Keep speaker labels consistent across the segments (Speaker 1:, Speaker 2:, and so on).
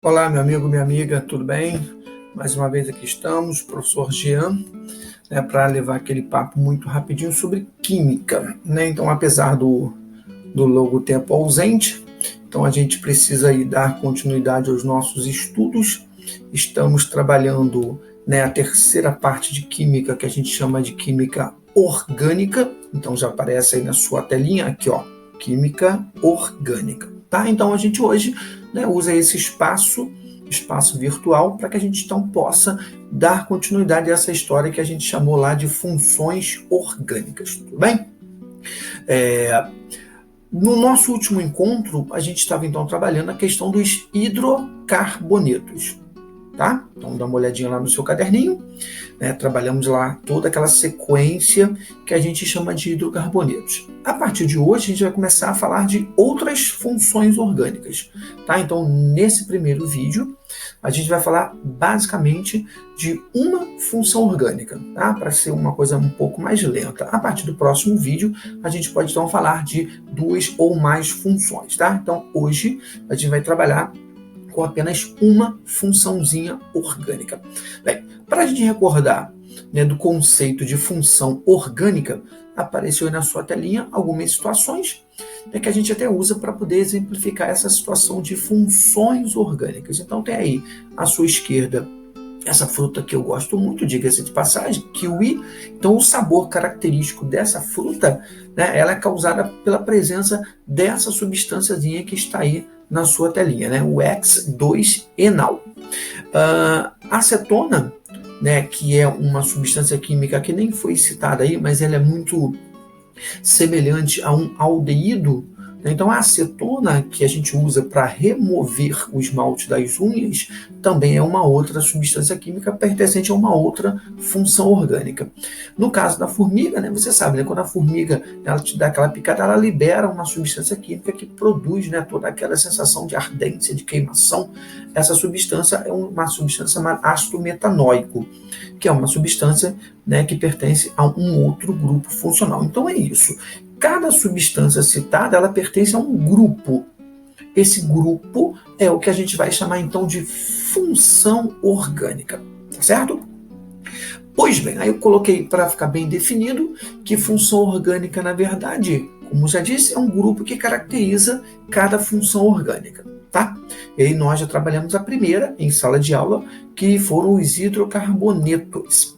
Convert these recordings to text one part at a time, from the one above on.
Speaker 1: Olá, meu amigo, minha amiga, tudo bem? Mais uma vez aqui estamos, professor Jean, para levar aquele papo muito rapidinho sobre química, né? Então, apesar do longo tempo ausente, então a gente precisa aí dar continuidade aos nossos estudos. Estamos trabalhando, a terceira parte de química, que a gente chama de química orgânica. Então já aparece aí na sua telinha, aqui ó, química orgânica, tá? Então a gente hoje, usa esse espaço virtual, para que a gente então possa dar continuidade a essa história que a gente chamou lá de funções orgânicas, tudo bem? No nosso último encontro, a gente estava então trabalhando a questão dos hidrocarbonetos, tá? Então dá uma olhadinha lá no seu caderninho, trabalhamos lá toda aquela sequência que a gente chama de hidrocarbonetos. A partir de hoje, a gente vai começar a falar de outras funções orgânicas, tá? Então, nesse primeiro vídeo, a gente vai falar basicamente de uma função orgânica, tá? Para ser uma coisa um pouco mais lenta. A partir do próximo vídeo, a gente pode então falar de duas ou mais funções, tá? Então, hoje, a gente vai trabalhar com apenas uma funçãozinha orgânica. Bem, para a gente recordar, do conceito de função orgânica, apareceu aí na sua telinha algumas situações, que a gente até usa para poder exemplificar essa situação de funções orgânicas. Então tem aí à sua esquerda essa fruta que eu gosto muito, diga-se de passagem, kiwi. Então o sabor característico dessa fruta, ela é causada pela presença dessa substânciazinha que está aí na sua telinha, o X2-enal. Acetona, que é uma substância química que nem foi citada aí, mas ela é muito semelhante a um aldeído. Então a acetona, que a gente usa para remover o esmalte das unhas, também é uma outra substância química pertencente a uma outra função orgânica. No caso da formiga, você sabe, quando a formiga ela te dá aquela picada, ela libera uma substância química que produz, toda aquela sensação de ardência, de queimação. Essa substância é uma substância chamada ácido metanóico, que é uma substância, que pertence a um outro grupo funcional. Então é isso. Cada substância citada, ela pertence a um grupo. Esse grupo é o que a gente vai chamar então de função orgânica, tá certo? Pois bem, aí eu coloquei para ficar bem definido que função orgânica, na verdade, como já disse, é um grupo que caracteriza cada função orgânica, tá? E aí nós já trabalhamos a primeira em sala de aula, que foram os hidrocarbonetos.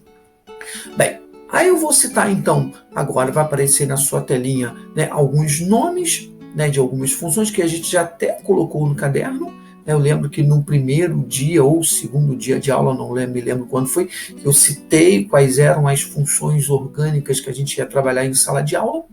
Speaker 1: Bem, aí eu vou citar então, agora vai aparecer na sua telinha, alguns nomes, de algumas funções que a gente já até colocou no caderno. Eu lembro que no primeiro dia ou segundo dia de aula, não me lembro quando foi, eu citei quais eram as funções orgânicas que a gente ia trabalhar em sala de aula.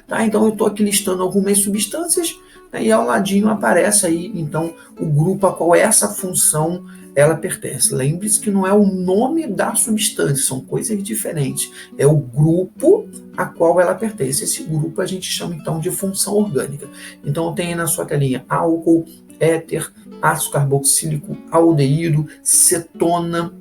Speaker 1: Tá? Então eu estou aqui listando algumas substâncias, e ao ladinho aparece aí então o grupo a qual essa função ela pertence. Lembre-se que não é o nome da substância, são coisas diferentes. É o grupo a qual ela pertence. Esse grupo a gente chama então de função orgânica. Então tem aí na sua telinha álcool, éter, ácido carboxílico, aldeído, cetona.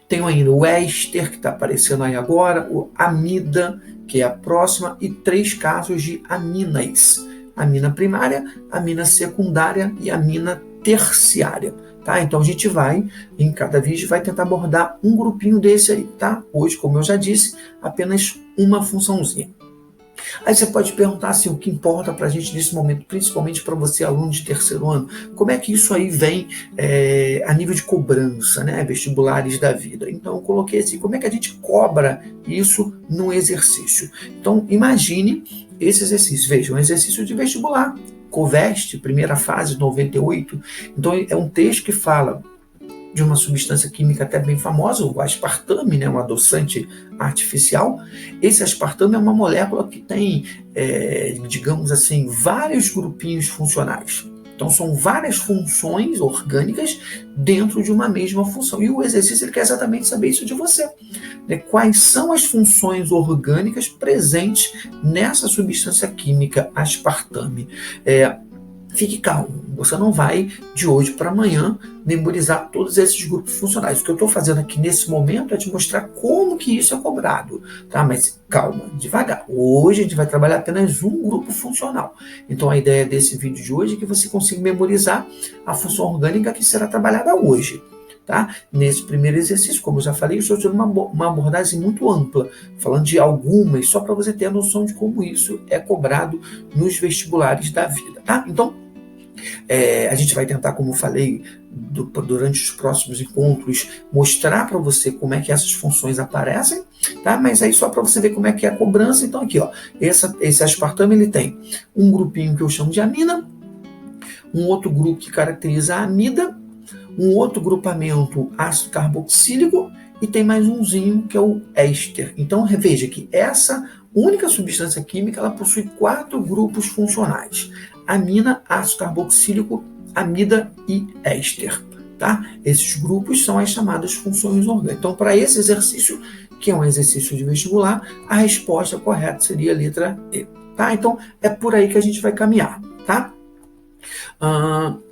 Speaker 1: Tenho ainda o éster, que está aparecendo aí agora, o amida, que é a próxima, e 3 casos de aminas. Amina primária, amina secundária e amina terciária. Tá? Então a gente vai, em cada vídeo, vai tentar abordar um grupinho desse aí, tá? Hoje, como eu já disse, apenas uma funçãozinha. Aí você pode perguntar assim, o que importa para a gente nesse momento, principalmente para você, aluno de terceiro ano, como é que isso aí vem a nível de cobrança, vestibulares da vida. Então eu coloquei assim, como é que a gente cobra isso no exercício. Então imagine esse exercício, veja, um exercício de vestibular, Coveste, primeira fase, 98. Então é um texto que fala de uma substância química até bem famosa, o aspartame, um adoçante artificial. Esse aspartame é uma molécula que tem, digamos assim, vários grupinhos funcionais. Então são várias funções orgânicas dentro de uma mesma função. E o exercício ele quer exatamente saber isso de você. Quais são as funções orgânicas presentes nessa substância química aspartame? fique calmo. Você não vai, de hoje para amanhã, memorizar todos esses grupos funcionais. O que eu estou fazendo aqui nesse momento é te mostrar como que isso é cobrado, tá? Mas calma, devagar. Hoje a gente vai trabalhar apenas um grupo funcional. Então a ideia desse vídeo de hoje é que você consiga memorizar a função orgânica que será trabalhada hoje. Tá? Nesse primeiro exercício, como eu já falei, eu estou tendo uma abordagem muito ampla, falando de algumas, só para você ter a noção de como isso é cobrado nos vestibulares da vida. Tá? Então, a gente vai tentar, como eu falei, durante os próximos encontros, mostrar para você como é que essas funções aparecem, tá? Mas aí só para você ver como é que é a cobrança. Então aqui, ó, esse aspartame ele tem um grupinho que eu chamo de amina, um outro grupo que caracteriza a amida, um outro grupamento ácido carboxílico e tem mais umzinho que é o éster. Então veja que essa única substância química ela possui 4 grupos funcionais: amina, ácido carboxílico, amida e éster. Tá? Esses grupos são as chamadas funções orgânicas. Então, para esse exercício, que é um exercício de vestibular, a resposta correta seria a letra E. Tá? Então, é por aí que a gente vai caminhar. Tá?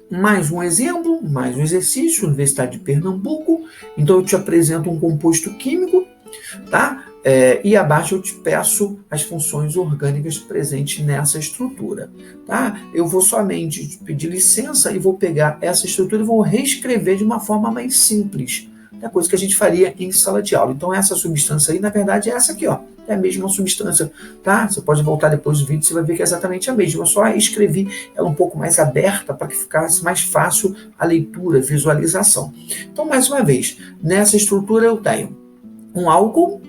Speaker 1: Mais um exemplo, mais um exercício, Universidade de Pernambuco. Então eu te apresento um composto químico, tá? E abaixo eu te peço as funções orgânicas presentes nessa estrutura, tá? Eu vou somente te pedir licença e vou pegar essa estrutura e vou reescrever de uma forma mais simples, é coisa que a gente faria em sala de aula. Então essa substância aí, na verdade, é essa aqui, ó. É a mesma substância, tá? Você pode voltar depois do vídeo, você vai ver que é exatamente a mesma. Eu só escrevi ela um pouco mais aberta para que ficasse mais fácil a leitura, a visualização. Então, mais uma vez, nessa estrutura eu tenho um álcool,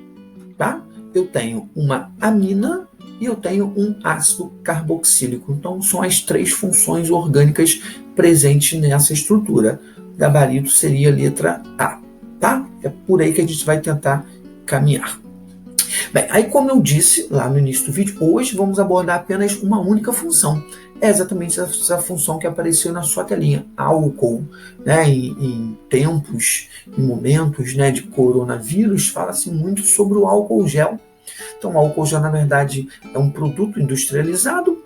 Speaker 1: tá? Eu tenho uma amina e eu tenho um ácido carboxílico. Então, são as 3 funções orgânicas presentes nessa estrutura. O gabarito seria a letra A, tá? É por aí que a gente vai tentar caminhar. Bem, aí como eu disse lá no início do vídeo, hoje vamos abordar apenas uma única função. É exatamente essa função que apareceu na sua telinha, álcool. Né? Em tempos, em momentos, né, de coronavírus, fala-se muito sobre o álcool gel. Então o álcool gel, na verdade, é um produto industrializado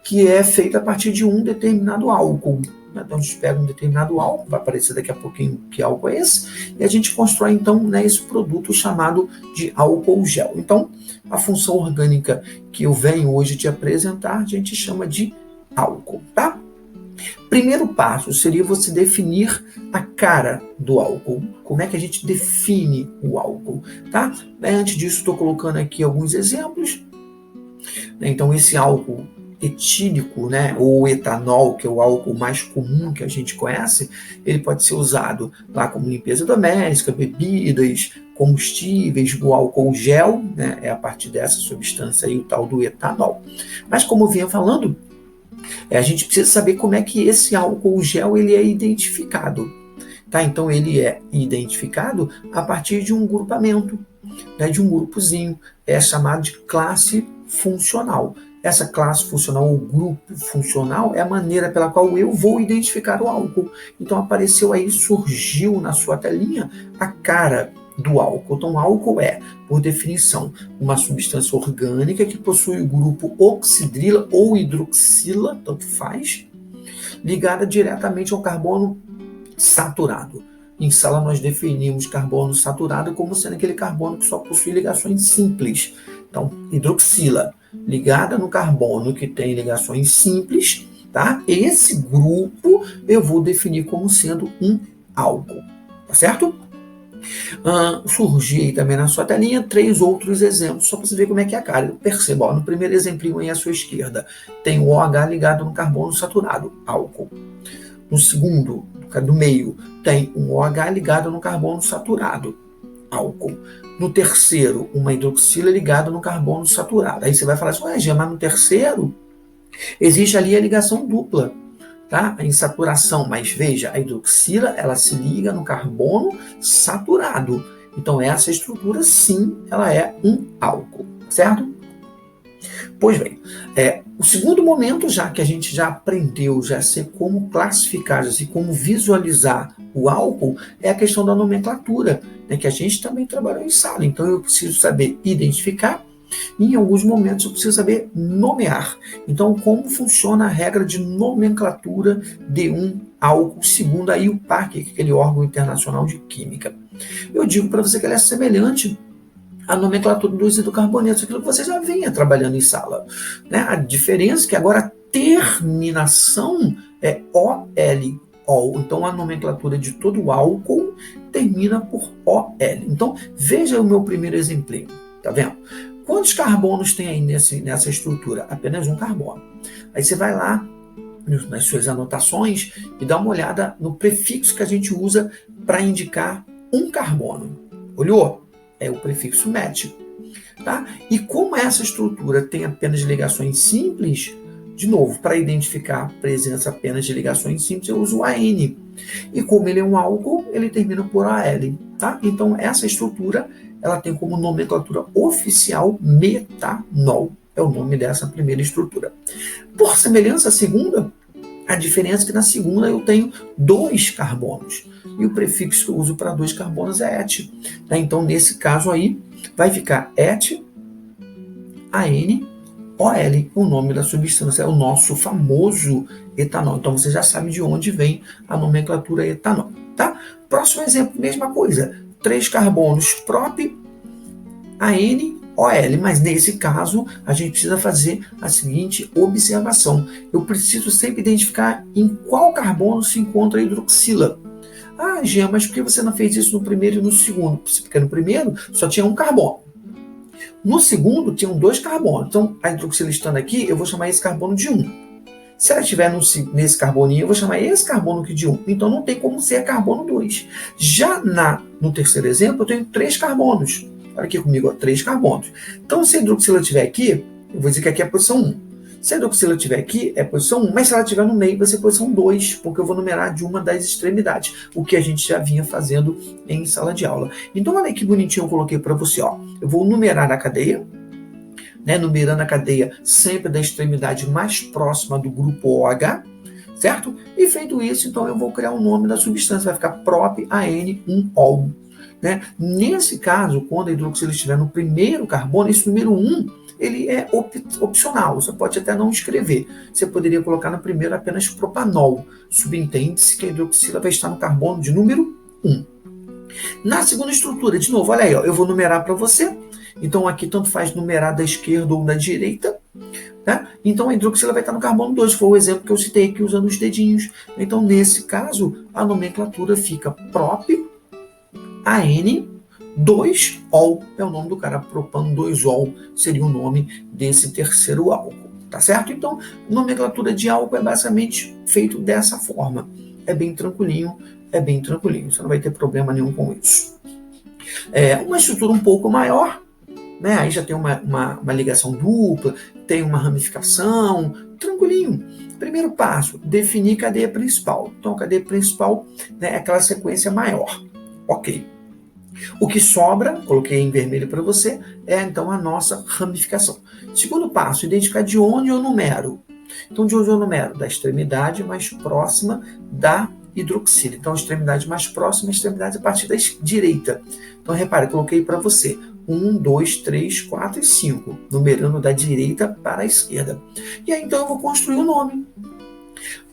Speaker 1: que é feito a partir de um determinado álcool. Então a gente pega um determinado álcool, vai aparecer daqui a pouquinho que álcool é esse, e a gente constrói então, né, esse produto chamado de álcool gel. Então a função orgânica que eu venho hoje te apresentar, a gente chama de álcool, tá? Primeiro passo seria você definir a cara do álcool. Como é que a gente define o álcool, tá? Antes disso, estou colocando aqui alguns exemplos. Então esse álcool etílico, né, ou etanol, que é o álcool mais comum que a gente conhece, ele pode ser usado lá como limpeza doméstica, bebidas, combustíveis. O álcool gel, né, é a partir dessa substância aí, o tal do etanol. Mas como eu vinha falando, a gente precisa saber como é que esse álcool gel ele é identificado. Tá? Então ele é identificado a partir de um grupamento, né, de um grupozinho, é chamado de classe funcional. Essa classe funcional, ou grupo funcional, é a maneira pela qual eu vou identificar o álcool. Então apareceu aí, surgiu na sua telinha a cara do álcool. Então álcool é, por definição, uma substância orgânica que possui o grupo oxidrila ou hidroxila, tanto faz, ligada diretamente ao carbono saturado. Em sala nós definimos carbono saturado como sendo aquele carbono que só possui ligações simples. Então, hidroxila, ligada no carbono que tem ligações simples, tá? Esse grupo eu vou definir como sendo um álcool, tá certo? Surgi aí também na sua telinha 3 outros exemplos, só para você ver como é que é a cara. Perceba, ó, no primeiro exemplinho aí à sua esquerda, tem o OH ligado no carbono saturado, álcool. No segundo, do meio, tem um OH ligado no carbono saturado, álcool. No terceiro, uma hidroxila ligada no carbono saturado. Aí você vai falar assim, ué, mas no terceiro existe ali a ligação dupla, tá? A insaturação, mas veja, a hidroxila ela se liga no carbono saturado. Então essa estrutura sim, ela é um álcool, certo? Pois bem, o segundo momento, já que a gente já aprendeu, já sei como classificar, já sei como visualizar o álcool, é a questão da nomenclatura, né, que a gente também trabalhou em sala. Então eu preciso saber identificar E em alguns momentos eu preciso saber nomear. Então, como funciona a regra de nomenclatura de um álcool, segundo a IUPAC, aquele órgão internacional de química? Eu digo para você que ela é semelhante à nomenclatura dos hidrocarbonetos, aquilo que você já vinha trabalhando em sala, né? A diferença é que agora a terminação é OL. Então, a nomenclatura de todo o álcool termina por OL. Então, veja o meu primeiro exemplo. Tá vendo? Quantos carbonos tem aí nessa estrutura? Apenas um carbono. Aí você vai lá nas suas anotações e dá uma olhada no prefixo que a gente usa para indicar um carbono. Olhou? É o prefixo met. Tá? E como essa estrutura tem apenas ligações simples, de novo, para identificar a presença apenas de ligações simples, eu uso o AN. E como ele é um álcool, ele termina por AL. Tá? Então, essa estrutura ela tem como nomenclatura oficial metanol. É o nome dessa primeira estrutura. Por semelhança, a segunda, a diferença é que na segunda eu tenho 2 carbonos. E o prefixo que eu uso para 2 carbonos é et. Tá? Então, nesse caso aí, vai ficar et, AN, OL, o nome da substância, é o nosso famoso etanol. Então, você já sabe de onde vem a nomenclatura etanol. Tá? Próximo exemplo, mesma coisa. 3 carbonos prop, AN, OL, mas nesse caso a gente precisa fazer a seguinte observação. Eu preciso sempre identificar em qual carbono se encontra a hidroxila. Ah, Jean, mas por que você não fez isso no primeiro e no segundo? Porque no primeiro só tinha um carbono. No segundo tinham 2 carbonos. Então, a hidroxila estando aqui, eu vou chamar esse carbono de 1. Se ela estiver nesse carboninho, eu vou chamar esse carbono aqui de 1. Então, não tem como ser carbono 2. Já no terceiro exemplo, eu tenho 3 carbonos. Olha aqui comigo, ó, 3 carbonos. Então, se a hidroxila estiver aqui, eu vou dizer que aqui é a posição 1. Se a hidroxila estiver aqui, é a posição 1, mas se ela estiver no meio, vai ser a posição 2, porque eu vou numerar de uma das extremidades, o que a gente já vinha fazendo em sala de aula. Então, olha que bonitinho eu coloquei para você. Ó. Eu vou numerar a cadeia, né, numerando a cadeia sempre da extremidade mais próxima do grupo OH, certo? E feito isso, então eu vou criar o nome da substância, vai ficar prop-AN1-ol. Né? Nesse caso, quando a hidroxila estiver no primeiro carbono, esse número 1, ele é opcional, você pode até não escrever. Você poderia colocar no primeiro apenas propanol. Subentende-se que a hidroxila vai estar no carbono de número 1. Na segunda estrutura, de novo, olha aí, ó, eu vou numerar para você. Então, aqui tanto faz numerar da esquerda ou da direita. Tá? Então, a hidroxila vai estar no carbono 2, foi o exemplo que eu citei aqui usando os dedinhos. Então, nesse caso, a nomenclatura fica prop, AN, 2-ol, é o nome do cara, propan 2-ol seria o nome desse terceiro álcool, tá certo? Então, nomenclatura de álcool é basicamente feito dessa forma. É bem tranquilinho, você não vai ter problema nenhum com isso. Uma estrutura um pouco maior, né? Aí já tem uma ligação dupla, tem uma ramificação, tranquilinho. Primeiro passo, definir cadeia principal. Então, a cadeia principal, né, é aquela sequência maior. Ok. O que sobra, coloquei em vermelho para você, é então a nossa ramificação. Segundo passo, identificar de onde eu numero. Então, de onde eu numero? Da extremidade mais próxima da hidroxila. Então, a extremidade mais próxima é a extremidade a partir da direita. Então, repare, coloquei para você 1, 2, 3, 4 e 5, numerando da direita para a esquerda. E aí, então, eu vou construir o nome.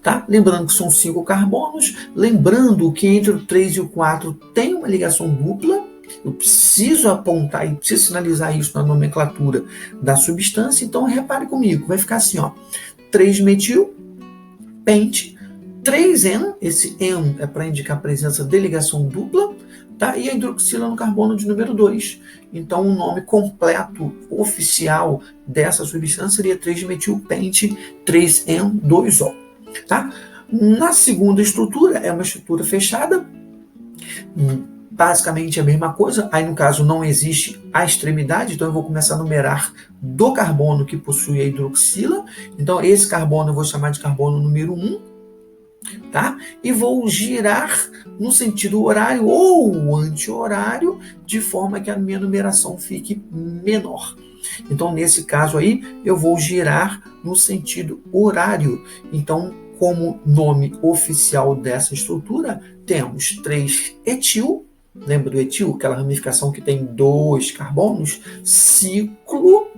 Speaker 1: Tá? Lembrando que são 5 carbonos, lembrando que entre o 3 e o 4 tem uma ligação dupla, eu preciso apontar e preciso sinalizar isso na nomenclatura da substância, então repare comigo, vai ficar assim, ó, 3-metil, pente, 3-N, esse N é para indicar a presença de ligação dupla, tá? E a hidroxila no carbono de número 2. Então, o nome completo oficial dessa substância seria 3-metil-pente, 3N2O. Tá? Na segunda estrutura, é uma estrutura fechada, basicamente a mesma coisa, aí no caso não existe a extremidade, então eu vou começar a numerar do carbono que possui a hidroxila, então esse carbono eu vou chamar de carbono número 1, tá? E vou girar no sentido horário ou anti-horário, de forma que a minha numeração fique menor. Então, nesse caso aí, eu vou girar no sentido horário. Então, como nome oficial dessa estrutura, temos 3-etil, lembra do etil, aquela ramificação que tem 2 carbonos, ciclo,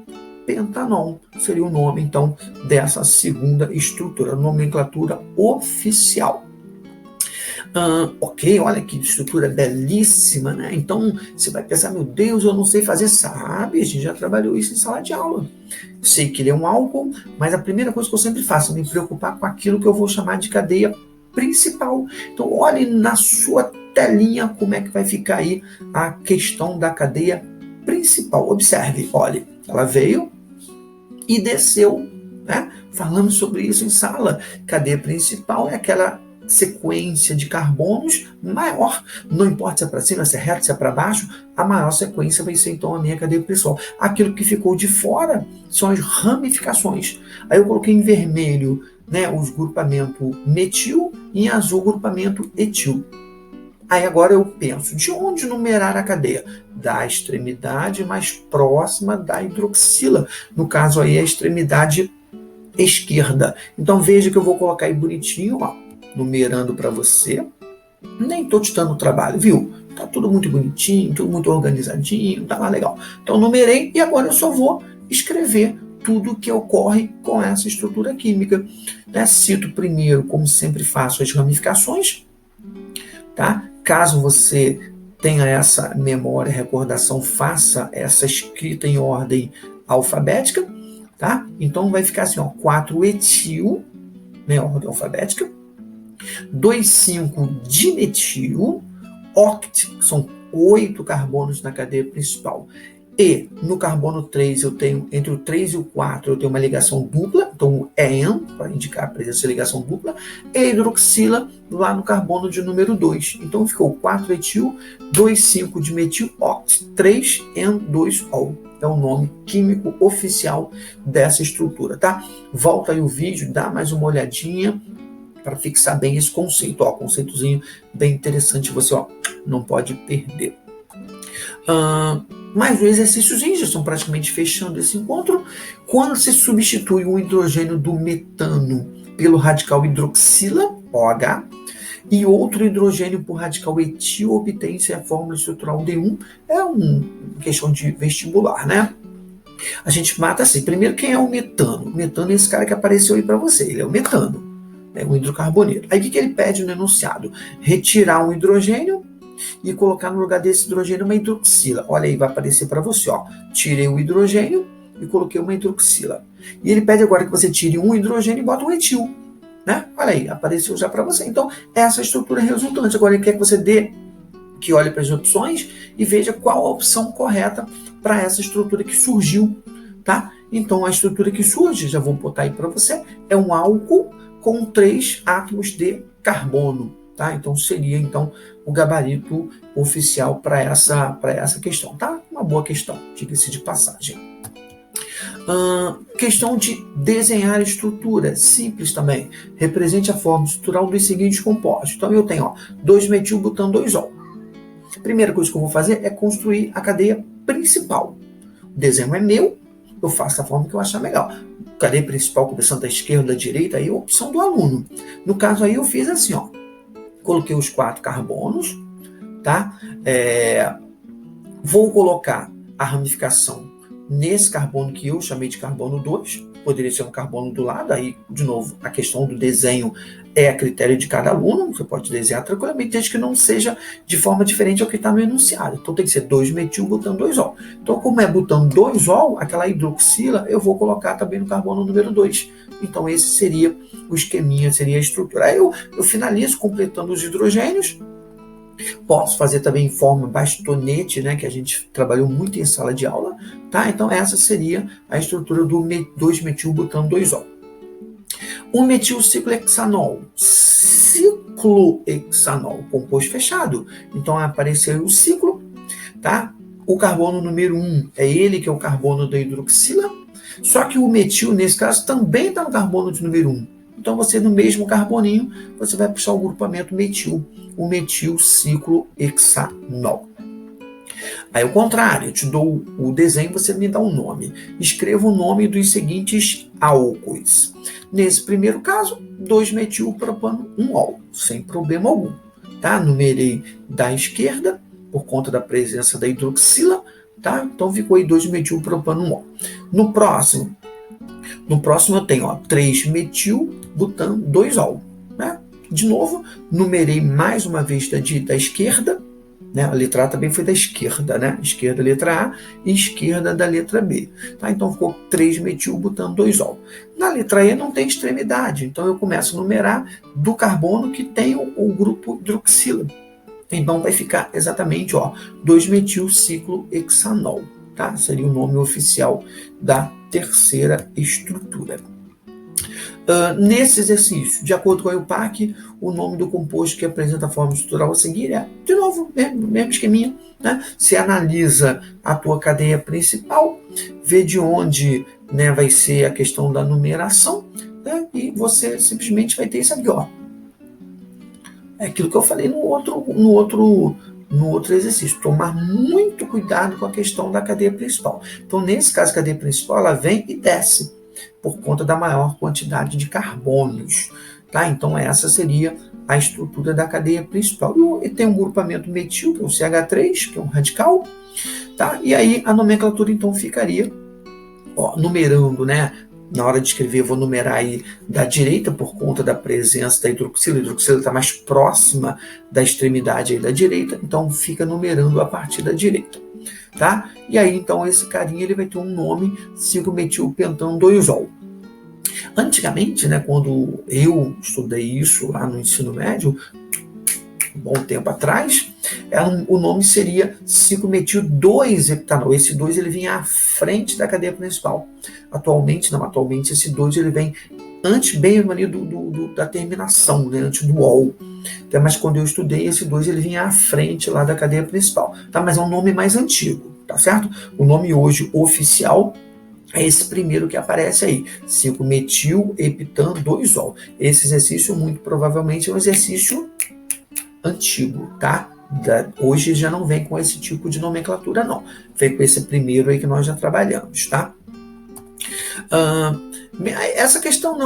Speaker 1: pentanol. Seria o nome, então, dessa segunda estrutura, nomenclatura oficial. Ok, olha que estrutura belíssima, né? Então, você vai pensar, meu Deus, eu não sei fazer. Sabe, a gente já trabalhou isso em sala de aula. Sei que ele é um álcool, mas a primeira coisa que eu sempre faço é me preocupar com aquilo que eu vou chamar de cadeia principal. Então, olhe na sua telinha como é que vai ficar aí a questão da cadeia principal. Observe, olhe, ela veio e desceu, né? Falamos sobre isso em sala. Cadeia principal é aquela sequência de carbonos maior. Não importa se é para cima, se é reto, se é para baixo, a maior sequência vai ser então a minha cadeia principal. Aquilo que ficou de fora são as ramificações. Aí eu coloquei em vermelho, né, os grupamento metil e em azul o grupamento etil. Aí agora eu penso, de onde numerar a cadeia? Da extremidade mais próxima da hidroxila. No caso aí, a extremidade esquerda. Então veja que eu vou colocar aí bonitinho, ó, numerando para você. Nem estou te dando trabalho, viu? Tá tudo muito bonitinho, tudo muito organizadinho, tá lá legal. Então numerei e agora eu só vou escrever tudo que ocorre com essa estrutura química. Né? Cito primeiro, como sempre faço, as ramificações, tá? Caso você tenha essa memória, recordação, faça essa escrita em ordem alfabética, tá? Então vai ficar assim, ó, 4-etil, né, ordem alfabética, 2,5-dimetil, oct, que são 8 carbonos na cadeia principal. E no carbono 3, eu tenho, entre o 3 e o 4, eu tenho uma ligação dupla, então é EN, para indicar a presença de ligação dupla, e hidroxila lá no carbono de número 2. Então ficou 4-etil, 2,5-dimetil, oct, 3-en-2-ol. É o nome químico oficial dessa estrutura, tá? Volta aí o vídeo, dá mais uma olhadinha para fixar bem esse conceito. Ó, conceitozinho bem interessante, você ó, não pode perder. Mas os exercícios já estão praticamente fechando esse encontro. Quando se substitui o hidrogênio do metano pelo radical hidroxila, OH, e outro hidrogênio por radical etil, obtém-se a fórmula estrutural D1. É uma questão de vestibular, né? A gente mata assim. Primeiro, quem é o metano? O metano é esse cara que apareceu aí para você. Ele é o metano, né? O hidrocarboneto. Aí o que ele pede no enunciado? Retirar um hidrogênio e colocar no lugar desse hidrogênio uma hidroxila. Olha aí, vai aparecer para você, ó. Tirei o hidrogênio e coloquei uma hidroxila. E ele pede agora que você tire um hidrogênio e bota um etil, né? Olha aí, apareceu já para você. Então, essa é a estrutura resultante. Agora ele quer que você que olhe para as opções e veja qual a opção correta para essa estrutura que surgiu, tá? Então, a estrutura que surge, já vou botar aí para você, é um álcool com 3 átomos de carbono. Tá? Então seria então o gabarito oficial para essa questão, tá? Uma boa questão, diga-se de passagem. Questão de desenhar estrutura, simples também. Represente a forma estrutural dos seguintes compostos. Então eu tenho 2-metilbutano-2-ol. A primeira coisa que eu vou fazer é construir a cadeia principal. O desenho é meu, eu faço da forma que eu achar melhor. Cadeia principal começando da esquerda, da direita, aí é a opção do aluno. No caso aí eu fiz assim, ó. Coloquei os 4 carbonos, tá? Vou colocar a ramificação nesse carbono que eu chamei de carbono 2, poderia ser um carbono do lado, aí, de novo, a questão do desenho é a critério de cada aluno, você pode desenhar tranquilamente, desde que não seja de forma diferente ao que está no enunciado. Então tem que ser 2-metilbutano-2-ol. Então, como é butano-2-ol, aquela hidroxila, eu vou colocar também no carbono número 2. Então esse seria o esqueminha, seria a estrutura. Aí eu finalizo completando os hidrogênios. Posso fazer também em forma bastonete, né, que a gente trabalhou muito em sala de aula, tá? Então essa seria a estrutura do 2-metilbutano-2-ol. O metilciclohexanol, ciclohexanol, composto fechado. Então apareceu o ciclo, tá? O carbono número 1 é ele que é o carbono da hidroxila, só que o metil, nesse caso, também está no carbono de número 1. Então, você, no mesmo carboninho, você vai puxar o grupamento metil, o metilciclohexanol. Aí, ao contrário, eu te dou o desenho, você me dá um nome. Escreva o nome dos seguintes álcoois. Nesse primeiro caso, 2-metilpropano-1-ol, sem problema algum. Tá? Numerei da esquerda, por conta da presença da hidroxila, tá? Então ficou aí 2-metilpropanol. No próximo eu tenho 3-metilbutan-2-ol, né? De novo, numerei mais uma vez da esquerda, né? A letra A também foi da esquerda, né? Esquerda letra A e esquerda da letra B. Tá? Então ficou 3-metilbutan-2-ol. Na letra E não tem extremidade, então eu começo a numerar do carbono que tem o grupo hidroxila. Então vai ficar exatamente 2-metilciclohexanol. Tá? Seria o nome oficial da terceira estrutura. Nesse exercício, de acordo com a IUPAC, o nome do composto que apresenta a forma estrutural a seguir é, de novo, mesmo esqueminha, né? Você analisa a tua cadeia principal, vê de onde, né, vai ser a questão da numeração, né? E você simplesmente vai ter isso aqui, É aquilo que eu falei no outro exercício, tomar muito cuidado com a questão da cadeia principal. Então, nesse caso, a cadeia principal, ela vem e desce, por conta da maior quantidade de carbonos. Tá? Então, essa seria a estrutura da cadeia principal. E tem um grupamento metil, que é o CH3, que é um radical. Tá? E aí, a nomenclatura, então, ficaria numerando, né? Na hora de escrever, eu vou numerar aí da direita, por conta da presença da hidroxila. A hidroxila está mais próxima da extremidade aí da direita, então fica numerando a partir da direita. Tá? E aí, então, esse carinha ele vai ter um nome 5-metilpentan-2-ol. Antigamente, né, quando eu estudei isso lá no ensino médio, um bom tempo atrás, o nome seria 5-metil-2-heptanol. Esse 2 ele vinha à frente da cadeia principal. Atualmente esse 2 ele vem antes, bem ali da terminação, né, antes do ol. Mas quando eu estudei, esse 2 ele vinha à frente lá da cadeia principal. Tá? Mas é um nome mais antigo, tá certo? O nome hoje oficial é esse primeiro que aparece aí, 5-metil-heptan-2-ol. Esse exercício, muito provavelmente, é um exercício antigo, tá? Hoje já não vem com esse tipo de nomenclatura, não. Vem com esse primeiro aí que nós já trabalhamos, tá? Essa questão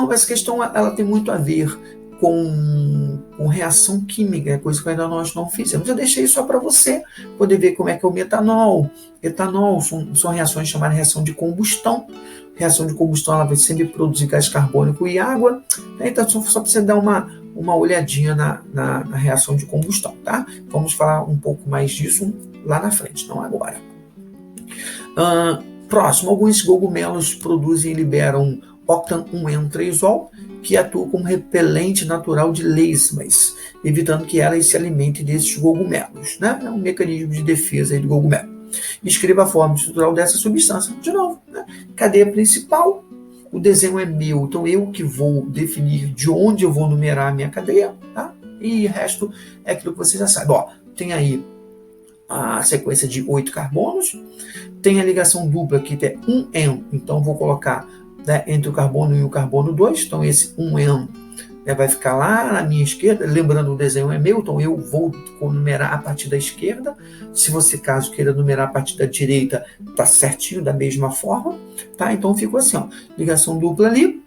Speaker 1: ela tem muito a ver com reação química, é coisa que ainda nós não fizemos. Eu deixei só para você poder ver como é que é o metanol. Etanol são reações chamadas reação de combustão. Reação de combustão ela vai sempre produzir gás carbônico e água. Então, só para você dar uma olhadinha na reação de combustão, tá? Vamos falar um pouco mais disso lá na frente, não agora. Próximo, alguns cogumelos produzem e liberam octan-1-N-3-ol, que atua como repelente natural de lesmas, evitando que elas se alimentem desses cogumelos, né? É um mecanismo de defesa aí do cogumelo. Escreva a forma estrutural dessa substância. De novo, né? Cadeia principal, o desenho é meu, então eu que vou definir de onde eu vou numerar a minha cadeia, tá? E o resto é aquilo que você já sabe. Tem aí a sequência de 8 carbonos, tem a ligação dupla que é 1N, então vou colocar, né, entre o carbono e o carbono 2, então esse 1N, né, vai ficar lá na minha esquerda, lembrando o desenho é meu, então eu vou numerar a partir da esquerda. Se você, caso queira numerar a partir da direita, tá certinho, da mesma forma, tá? Então ficou assim, ligação dupla ali,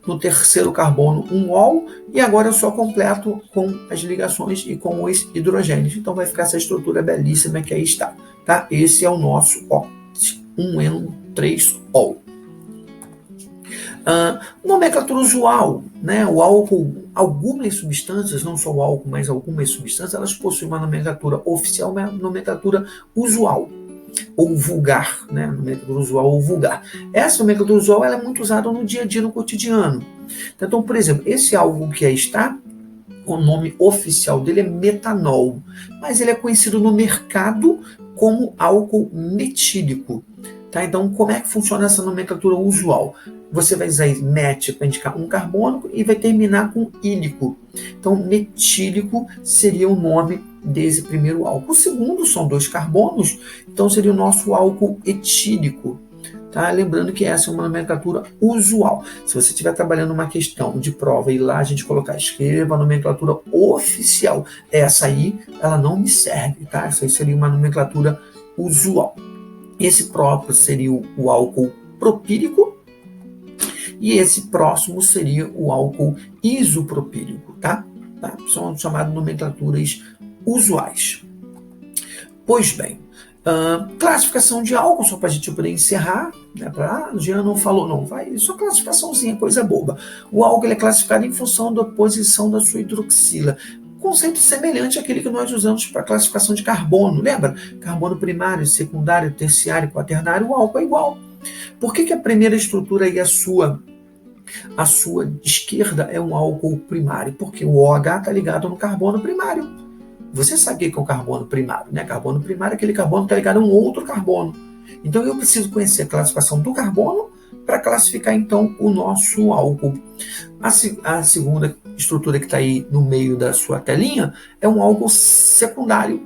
Speaker 1: no terceiro carbono 1-ol, e agora eu só completo com as ligações e com os hidrogênios. Então vai ficar essa estrutura belíssima que aí está, tá? Esse é o nosso 1N3-ol. Nomenclatura usual, né? O álcool, algumas substâncias, não só o álcool, mas algumas substâncias, elas possuem uma nomenclatura oficial, uma nomenclatura usual ou vulgar, né? Nomenclatura usual ou vulgar. Essa nomenclatura usual ela é muito usada no dia a dia, no cotidiano. Então, por exemplo, esse álcool que aí está, o nome oficial dele é metanol, mas ele é conhecido no mercado como álcool metílico. Tá? Então, como é que funciona essa nomenclatura usual? Você vai usar met para indicar um carbono e vai terminar com ílico. Então, metílico seria o nome desse primeiro álcool. O segundo são 2 carbonos, então seria o nosso álcool etílico. Tá? Lembrando que essa é uma nomenclatura usual. Se você estiver trabalhando uma questão de prova e lá a gente colocar, escreva a nomenclatura oficial, essa aí, ela não me serve, tá? Essa aí seria uma nomenclatura usual. Esse próprio seria o álcool propílico e esse próximo seria o álcool isopropílico, tá? São chamadas nomenclaturas usuais. Pois bem, Classificação de álcool, só para a gente poder encerrar, né? O Jean não falou, não, vai, só classificaçãozinha, coisa boba. O álcool ele é classificado em função da posição da sua hidroxila. Conceito semelhante àquele que nós usamos para classificação de carbono, lembra? Carbono primário, secundário, terciário, quaternário, o álcool é igual. Por que a primeira estrutura aí, a sua esquerda, é um álcool primário? Porque o OH está ligado no carbono primário. Você sabe o que é o carbono primário, né? Carbono primário é aquele carbono que está ligado a um outro carbono. Então eu preciso conhecer a classificação do carbono para classificar então o nosso álcool. A segunda estrutura que está aí no meio da sua telinha é um álcool secundário.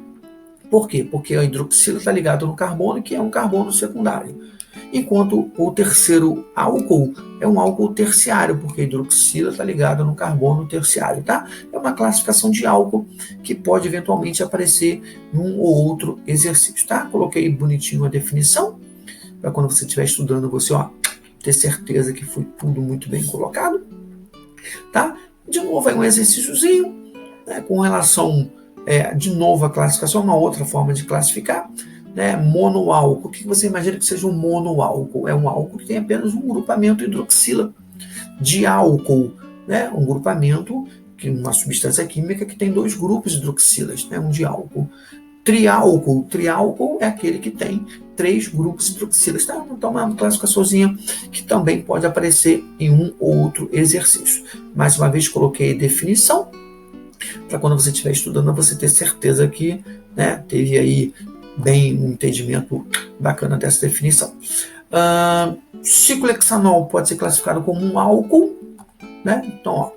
Speaker 1: Por quê? Porque a hidroxila está ligada no carbono, que é um carbono secundário. Enquanto o terceiro álcool é um álcool terciário, porque a hidroxila está ligada no carbono terciário, tá? É uma classificação de álcool que pode eventualmente aparecer num ou outro exercício, tá? Coloquei bonitinho a definição, para quando você estiver estudando, você ter certeza que foi tudo muito bem colocado, tá? De novo, é um exercíciozinho, né, com relação, de novo, a classificação, uma outra forma de classificar, né, monoálcool. O que você imagina que seja um monoálcool? É um álcool que tem apenas um grupamento hidroxila. Diálcool, né, um grupamento, uma substância química que tem dois grupos hidroxilas, né, um diálcool. Triálcool é aquele que tem três grupos hidroxilas. Tá? Então é uma classificaçãozinha que também pode aparecer em um ou outro exercício. Mais uma vez coloquei definição, para quando você estiver estudando, você ter certeza que, né, teve aí bem um entendimento bacana dessa definição. Ciclohexanol pode ser classificado como um álcool, né? Então,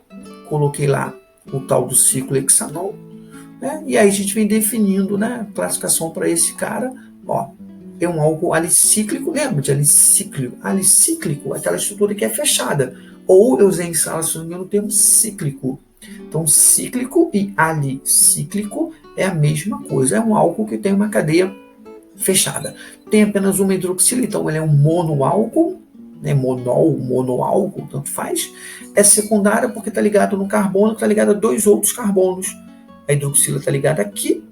Speaker 1: coloquei lá o tal do ciclohexanol, né? E aí a gente vem definindo, né, a classificação para esse cara. É um álcool alicíclico, lembra de alicíclico? Alicíclico é aquela estrutura que é fechada. Ou eu usei em sala, se não me engano, o termo cíclico. Então, cíclico e alicíclico é a mesma coisa, é um álcool que tem uma cadeia fechada. Tem apenas uma hidroxila, então ele é um monoálcool, né? Monoálcool, tanto faz. É secundário porque está ligado no carbono, está ligado a dois outros carbonos. A hidroxila está ligada aqui,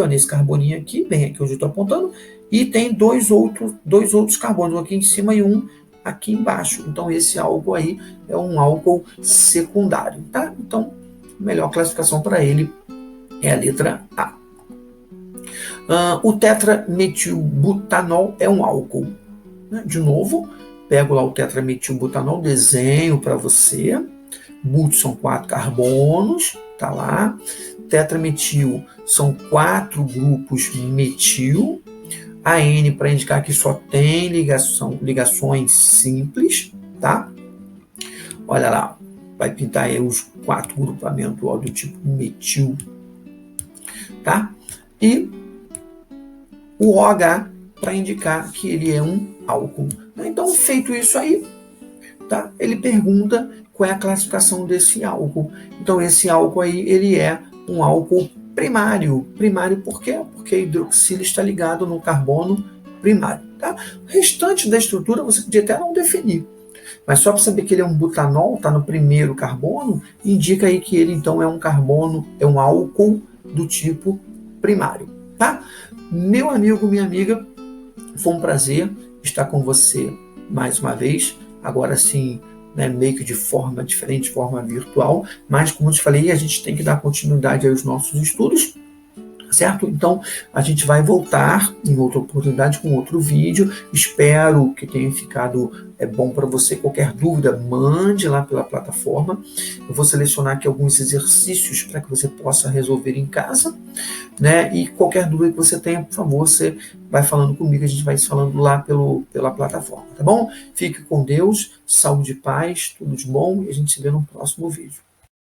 Speaker 1: nesse carboninho aqui, bem aqui onde eu estou apontando, e tem dois outros carbonos, um aqui em cima e um aqui embaixo. Então esse álcool aí é um álcool secundário, tá? Então, a melhor classificação para ele é a letra A. O tetrametilbutanol é um álcool. Né? De novo, pego lá o tetrametilbutanol, desenho para você. But são 4 carbonos, tá lá. Tetrametil são 4 grupos metil. A N para indicar que só tem ligações simples, tá? Olha lá, vai pintar aí os 4 grupamentos do tipo metil, tá? E o OH para indicar que ele é um álcool. Então, feito isso aí, tá? Ele pergunta qual é a classificação desse álcool. Então, esse álcool aí, ele é um álcool primário. Primário por quê? Porque a hidroxila está ligado no carbono primário. Tá? O restante da estrutura você podia até não definir. Mas só para saber que ele é um butanol, está no primeiro carbono, indica aí que ele então é um carbono, é um álcool do tipo primário. Tá? Meu amigo, minha amiga, foi um prazer estar com você mais uma vez. Agora sim, né, meio que de forma diferente, forma virtual, mas como eu te falei, a gente tem que dar continuidade aos nossos estudos, certo? Então, a gente vai voltar em outra oportunidade com outro vídeo. Espero que tenha ficado bom para você. Qualquer dúvida, mande lá pela plataforma. Eu vou selecionar aqui alguns exercícios para que você possa resolver em casa, né? E qualquer dúvida que você tenha, por favor, você vai falando comigo, a gente vai se falando lá pela plataforma, tá bom? Fique com Deus, saúde e paz, tudo de bom, e a gente se vê no próximo vídeo.